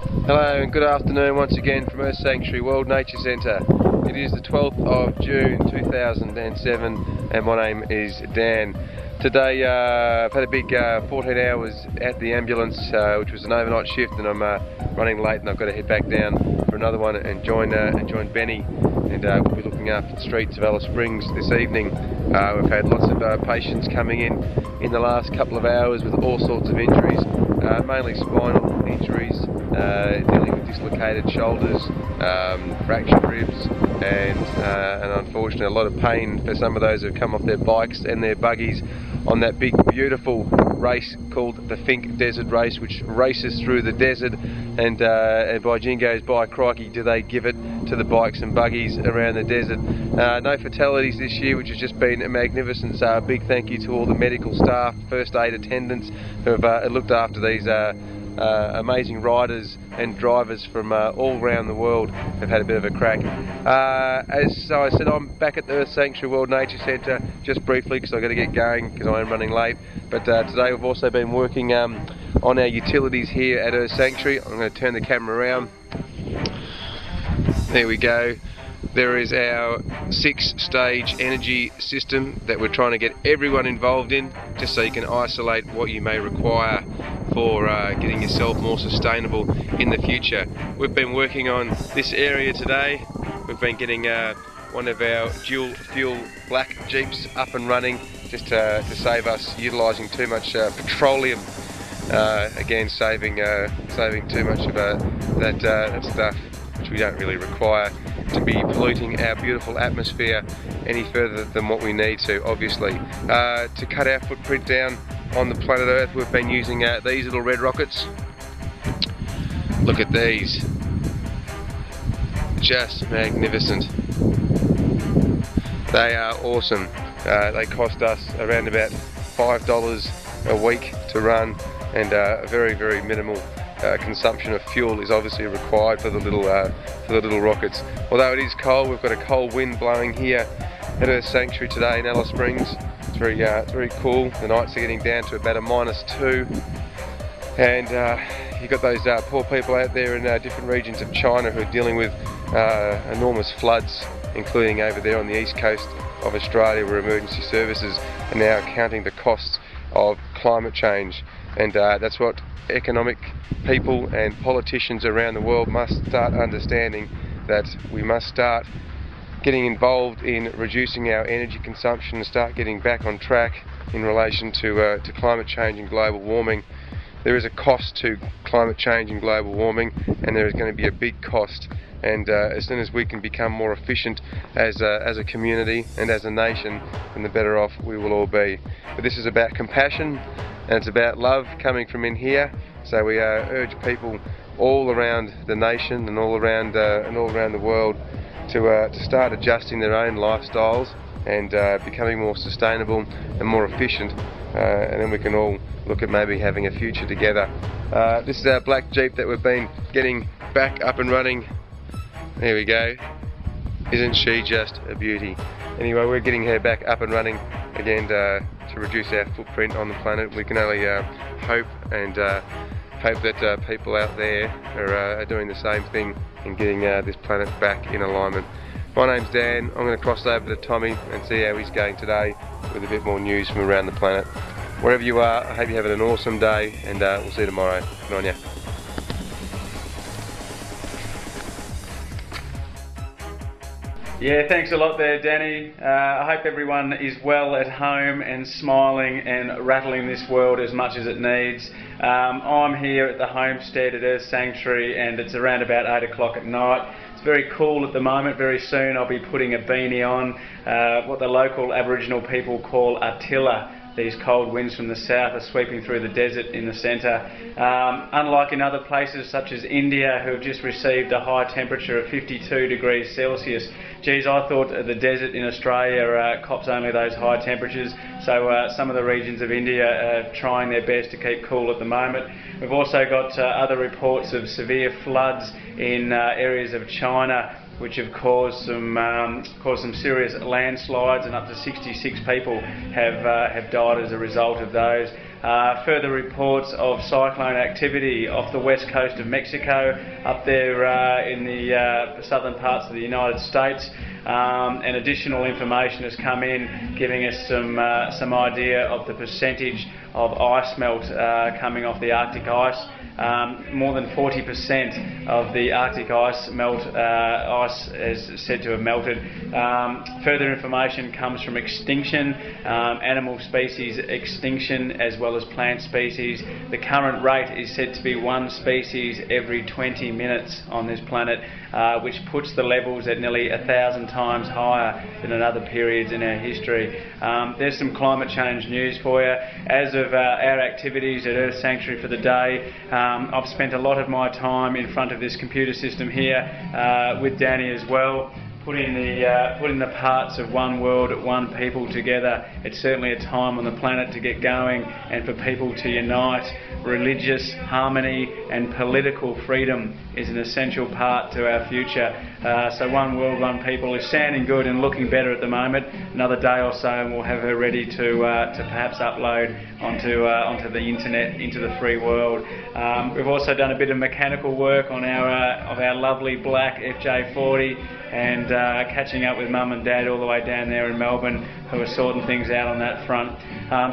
Hello and good afternoon once again from Earth Sanctuary World Nature Centre. It is the 12th of June 2007 and my name is Dan. Today I've had a big 14 hours at the ambulance, which was an overnight shift, and I'm running late and I've got to head back down for another one and join Benny, and we'll be looking after the streets of Alice Springs this evening. We've had lots of patients coming in the last couple of hours with all sorts of injuries, mainly spinal injuries, dealing with dislocated shoulders, fractured ribs, and unfortunately a lot of pain for some of those who have come off their bikes and their buggies on that big beautiful race called the Fink Desert Race, which races through the desert, and by jingoes, by crikey, do they give it to the bikes and buggies around the desert. No fatalities this year, which has just been magnificent, so a big thank you to all the medical staff, first aid attendants who have looked after these amazing riders and drivers from all around the world. Have had a bit of a crack. So I said, I'm back at the Earth Sanctuary World Nature Centre just briefly because I've got to get going because I am running late. But today we've also been working on our utilities here at Earth Sanctuary. I'm going to turn the camera around. There we go. There is our 6-stage energy system that we're trying to get everyone involved in, just so you can isolate what you may require for getting yourself more sustainable in the future. We've been working on this area today. We've been getting one of our dual fuel black Jeeps up and running, just to save us utilising too much petroleum. Again, saving too much of that stuff which we don't really require to be polluting our beautiful atmosphere any further than what we need to, obviously. To cut our footprint down on the planet Earth, we've been using these little red rockets. Look at these. Just magnificent. They are awesome. They cost us around about $5 a week to run, and a very, very minimal consumption of fuel is obviously required for the little rockets. Although it is cold, we've got a cold wind blowing here at Earth Sanctuary today in Alice Springs. It's very cool. The nights are getting down to about a -2, and you've got those poor people out there in different regions of China who are dealing with enormous floods, including over there on the east coast of Australia, where emergency services are now counting the costs of climate change. And that's what economic people and politicians around the world must start understanding, that we must start getting involved in reducing our energy consumption and start getting back on track in relation to climate change and global warming. There is a cost to climate change and global warming, and there is going to be a big cost, and as soon as we can become more efficient as a community and as a nation, then the better off we will all be. But this is about compassion, and it's about love coming from in here. So we urge people all around the nation and all around the world to start adjusting their own lifestyles and becoming more sustainable and more efficient, and then we can all look at maybe having a future together. This is our black Jeep that we've been getting back up and running. There we go. Isn't she just a beauty? Anyway, we're getting her back up and running again to reduce our footprint on the planet. We can only hope that people out there are doing the same thing and getting this planet back in alignment. My name's Dan. I'm going to cross over to Tommy and see how he's going today with a bit more news from around the planet. Wherever you are, I hope you're having an awesome day, and we'll see you tomorrow. Good on ya. Yeah, thanks a lot there, Danny. I hope everyone is well at home and smiling and rattling this world as much as it needs. I'm here at the homestead at Earth Sanctuary, and it's around about 8 o'clock at night. It's very cool at the moment. Very soon I'll be putting a beanie on, what the local Aboriginal people call Attila. These cold winds from the south are sweeping through the desert in the centre. Unlike in other places such as India, who have just received a high temperature of 52 degrees Celsius. Geez, I thought the desert in Australia cops only those high temperatures, so some of the regions of India are trying their best to keep cool at the moment. We've also got other reports of severe floods in areas of China, which have caused some serious landslides, and up to 66 people have died as a result of those. Further reports of cyclone activity off the west coast of Mexico, up there in the southern parts of the United States. And additional information has come in giving us some idea of the percentage of ice melt coming off the Arctic ice. More than 40% of the Arctic ice is said to have melted. Further information comes from extinction, animal species extinction as well as plant species. The current rate is said to be one species every 20 minutes on this planet, which puts the levels at nearly 1,000 times higher than in other periods in our history. There's some climate change news for you. As of our activities at Earth Sanctuary for the day, I've spent a lot of my time in front of this computer system here with Danny as well, putting the parts of one world, one people together. It's certainly a time on the planet to get going and for people to unite. Religious harmony and political freedom is an essential part to our future. So one world, one people is sounding good and looking better at the moment. Another day or so and we'll have her ready to perhaps upload onto the internet, into the free world. We've also done a bit of mechanical work on our lovely black FJ40 and catching up with Mum and Dad all the way down there in Melbourne, who are sorting things out on that front.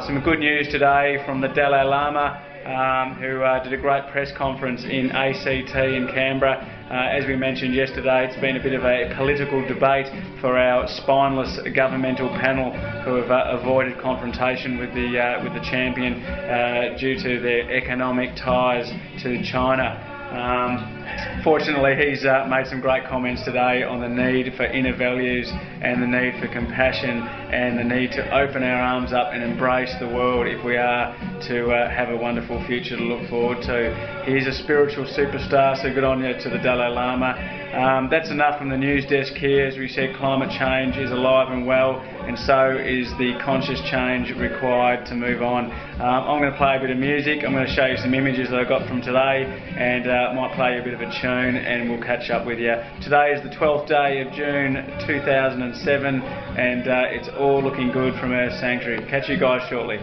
Some good news today from the Dalai Lama, who did a great press conference in ACT in Canberra. As we mentioned yesterday, it's been a bit of a political debate for our spineless governmental panel who have avoided confrontation with the champion due to their economic ties to China. Fortunately, he's made some great comments today on the need for inner values and the need for compassion and the need to open our arms up and embrace the world if we are to have a wonderful future to look forward to. He's a spiritual superstar, so good on you to the Dalai Lama. That's enough from the news desk here. As we said, climate change is alive and well, and so is the conscious change required to move on. I'm going to play a bit of music. I'm going to show you some images that I got from today, and might play you a bit of a tune, and we'll catch up with you. Today is the 12th day of June 2007, and it's all looking good from Earth Sanctuary. Catch you guys shortly.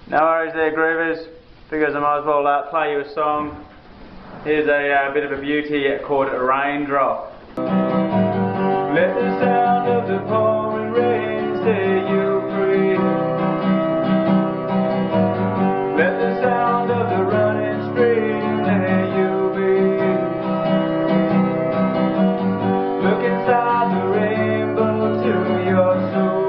No worries there, groovers. Figures I might as well play you a song. Here's a bit of a beauty called Raindrop. Let the sound of the pouring rain set you free. Let the sound of the running stream let you be. Look inside the rainbow to your soul.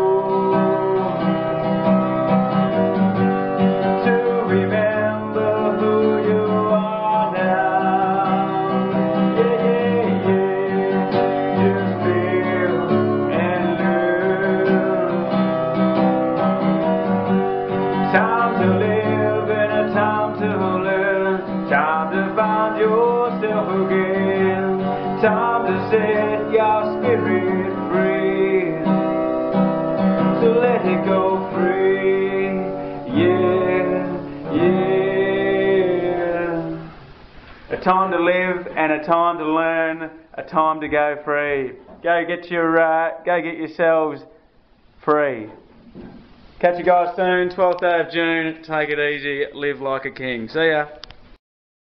Time to set your spirit free, so let it go free, yeah, yeah. A time to live and a time to learn, a time to go free. Go get yourselves free. Catch you guys soon, 12th day of June. Take it easy, live like a king. See ya.